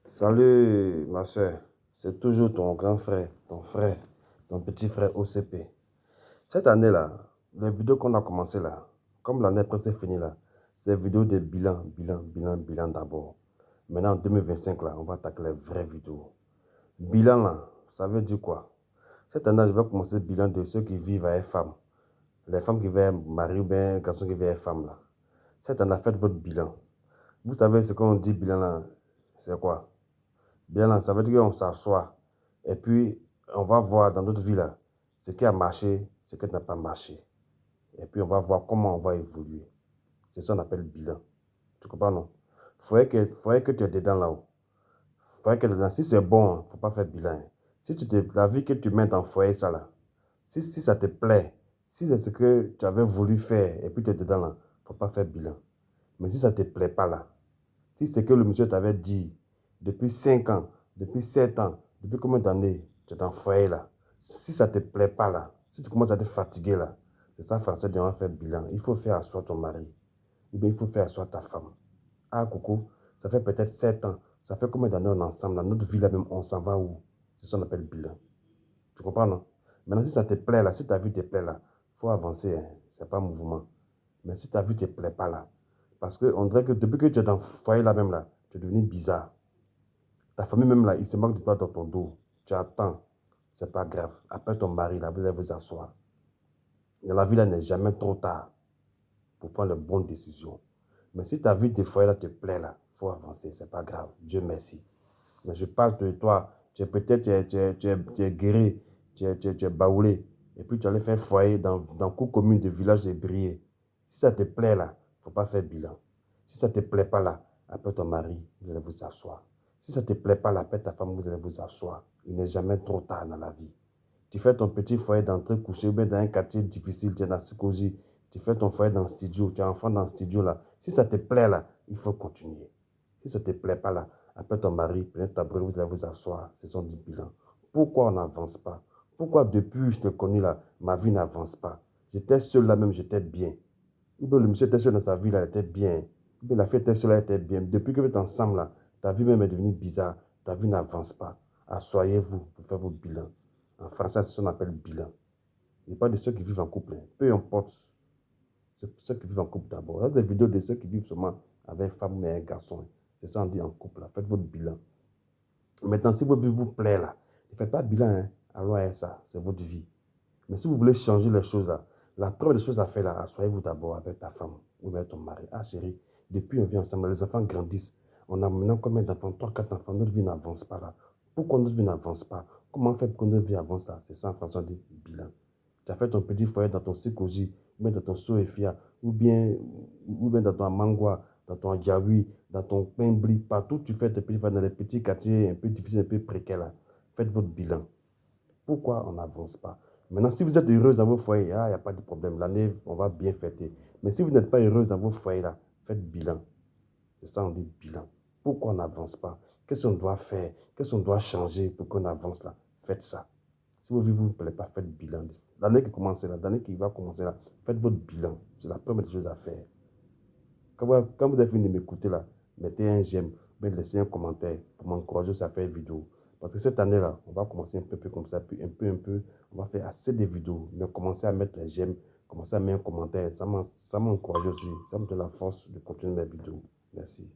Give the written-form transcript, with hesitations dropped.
Salut ma soeur, c'est toujours ton grand frère, ton petit frère OCP. Cette année-là, les vidéos qu'on a commencé là, comme l'année presque finie là, c'est des vidéos de bilan d'abord. Maintenant en 2025 là, on va attaquer les vraies vidéos. Bilan là, ça veut dire quoi? Cette année, je vais commencer le bilan de ceux qui vivent avec femmes. Les femmes qui vivent mari ou bien les garçons qui vivent avec femmes là. Cette année, faites votre bilan. Vous savez ce qu'on dit bilan là, c'est quoi? Bien là, ça veut dire qu'on s'assoit et puis on va voir dans notre vie là ce qui a marché, ce qui n'a pas marché. Et puis on va voir comment on va évoluer. C'est ça qu'on appelle bilan. Tu comprends, non? Faudrait que tu es dedans là-haut. Faudrait que dedans. Si c'est bon, il ne faut pas faire bilan, hein. Si la vie que tu mets dans le foyer, ça là, si ça te plaît, si c'est ce que tu avais voulu faire et puis tu es dedans là, il ne faut pas faire bilan. Mais si ça ne te plaît pas là, si c'est que le monsieur t'avait dit depuis 5 ans, depuis 7 ans, depuis combien d'années tu es dans le foyer là, si ça ne te plaît pas là, si tu commences à te fatiguer là, c'est ça français dit on va faire bilan. Il faut faire asseoir ton mari, ou bien il faut faire asseoir ta femme. Ah coucou, ça fait peut-être 7 ans, ça fait combien d'années on est ensemble, dans notre vie là même, on s'en va où? C'est ça qu'on appelle bilan. Tu comprends, non? Maintenant, si ça te plaît là, si ta vie te plaît là, il faut avancer, hein. C'est pas mouvement. Mais si ta vie ne te plaît pas là, parce qu'on dirait que depuis que tu es dans le foyer là même là, tu es devenu bizarre. Ta famille même là, il se moque de toi dans ton dos. Tu attends, c'est pas grave. Appelle ton mari là, vous allez vous asseoir. Dans la vie là, n'est jamais trop tard pour prendre les bonnes décisions. Mais si ta vie de foyer là te plaît là, il faut avancer, c'est pas grave. Dieu merci. Mais je parle de toi, tu es peut-être tu es guéri, tu es baoulé, et puis tu allais faire foyer dans cours commune de village de Brié. Si ça te plaît là, il ne faut pas faire bilan. Si ça ne te plaît pas là, appelle ton mari, vous allez vous asseoir. Si ça ne te plaît pas là, appelle ta femme, vous allez vous asseoir. Il n'est jamais trop tard dans la vie. Tu fais ton petit foyer d'entrée couché, ou bien dans un quartier difficile, tu es dans Sikosi, tu fais ton foyer dans le studio, tu as un enfant dans le studio là. Si ça te plaît là, il faut continuer. Si ça ne te plaît pas là, appelle ton mari, prenez ta brûle, vous allez vous asseoir. C'est son dit bilan. Pourquoi on n'avance pas? Pourquoi depuis que je t'ai connu là, ma vie n'avance pas? J'étais seul là même, j'étais bien. Ou bien le monsieur était seul dans sa vie là, il était bien. Ou bien la fille était seule, elle était bien. Depuis que vous êtes ensemble là, ta vie même est devenue bizarre. Ta vie n'avance pas. Assoyez-vous pour faire votre bilan. En français, c'est ce qu'on appelle bilan. Il n'y a pas de ceux qui vivent en couple, hein. Peu importe. C'est ceux qui vivent en couple d'abord. Là, c'est des vidéos de ceux qui vivent seulement avec une femme et un garçon, hein. C'est ça on dit en couple, là. Faites votre bilan. Maintenant, si votre vie vous plaît, là, ne faites pas bilan, hein. Alors, ça, c'est votre vie. Mais si vous voulez changer les choses, là, la première des choses à faire, là, asseyez-vous d'abord avec ta femme ou avec ton mari. Ah, chérie, depuis on vit ensemble, les enfants grandissent. On a maintenant combien d'enfants? 3, 4 enfants. Notre vie n'avance pas, là. Pourquoi notre vie n'avance pas? Comment faire pour que notre vie avance, là? C'est ça, en français, on dit bilan. Tu as fait ton petit foyer dans ton Sikoji, ou bien dans ton Soefia, ou bien dans ton Mangwa, dans ton Djaoui, dans ton Pimbli, partout tu fais tes petits foyers dans les petits quartiers un peu difficiles, un peu précaires là. Faites votre bilan. Pourquoi on n'avance pas? Maintenant, si vous êtes heureuse dans vos foyers, il n'y a pas de problème. L'année, on va bien fêter. Mais si vous n'êtes pas heureuse dans vos foyers là, faites bilan. C'est ça, on dit bilan. Pourquoi on n'avance pas? Qu'est-ce qu'on doit faire? Qu'est-ce qu'on doit changer pour qu'on avance là? Faites ça. Si vos vies ne vous plaît pas, faites bilan. L'année qui commence là, l'année qui va commencer là, faites votre bilan. C'est la première des choses à faire. Quand vous avez fini de m'écouter là, mettez un j'aime, mais laissez un commentaire pour m'encourager à faire une vidéo. Parce que cette année-là, on va commencer un peu comme ça, puis un peu, on va faire assez de vidéos. Mais commencez à mettre les j'aime, commencez à mettre un commentaire. Ça m'encourage aussi, ça me donne la force de continuer mes vidéos. Merci.